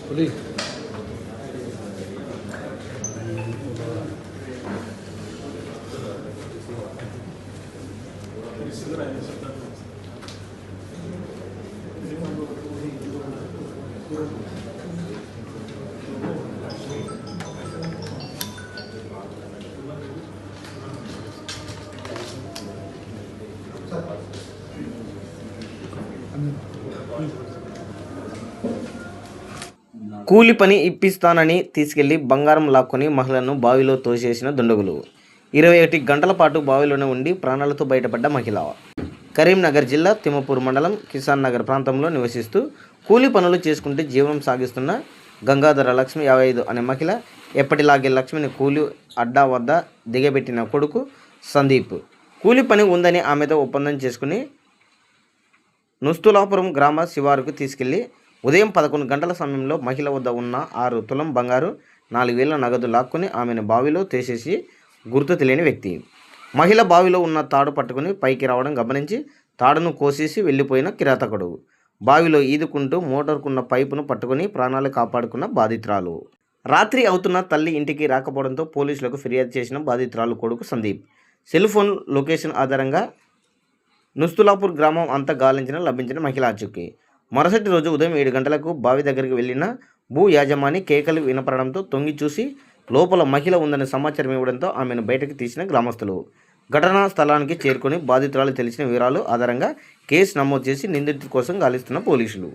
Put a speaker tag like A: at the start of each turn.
A: పులి
B: కూలి పని ఇప్పిస్తానని తీసుకెళ్లి బంగారం లాక్కొని మహిళను బావిలో తోసేసిన దుండగులు. 21 గంటల పాటు బావిలోనే ఉండి ప్రాణాలతో బయటపడ్డ మహిళ. కరీంనగర్ జిల్లా తిమ్మపూర్ మండలం కిసాన్ నగర్ ప్రాంతంలో నివసిస్తూ కూలి పనులు చేసుకుంటూ జీవనం సాగిస్తున్న గంగాధర లక్ష్మి 55 అనే మహిళ ఎప్పటిలాగే లక్ష్మిని కూలి అడ్డా వద్ద దిగబెట్టిన కొడుకు సందీప్ కూలి పని ఉందని ఆమెతో ఒప్పందం చేసుకుని నుస్తులాపురం గ్రామ శివారుకు తీసుకెళ్లి ఉదయం 11 గంటల సమయంలో మహిళ వద్ద ఉన్న 6 తులం బంగారు 4,000 నగదు లాక్కొని ఆమెను బావిలో తోసేసి గుర్తు తెలియని వ్యక్తి. మహిళ బావిలో ఉన్న తాడు పట్టుకుని పైకి రావడం గమనించి తాడును కోసేసి వెళ్ళిపోయిన కిరాతకుడు. బావిలో ఈదుకుంటూ మోటార్కున్న పైపును పట్టుకుని ప్రాణాలు కాపాడుకున్న బాధితురాలు. రాత్రి అవుతున్న తల్లి ఇంటికి రాకపోవడంతో పోలీసులకు ఫిర్యాదు చేసిన బాధితురాలు కొడుకు సందీప్ సెల్ ఫోన్ లొకేషన్ ఆధారంగా నుస్తులాపూర్ గ్రామం అంతా గాలించిన లభించిన మహిళ ఆచూకీ. మరుసటి రోజు ఉదయం 7 గంటలకు బావి దగ్గరికి వెళ్లిన భూ యాజమాని కేకలు వినపడడంతో తొంగి చూసి లోపల మహిళ ఉందని సమాచారం ఇవ్వడంతో ఆమెను బయటకు తీసిన గ్రామస్తులు ఘటనా స్థలానికి చేరుకొని బాధితురాలు తెలిసిన వివరాలు ఆధారంగా కేసు నమోదు చేసి నిందితుడి కోసం గాలిస్తున్న పోలీసులు.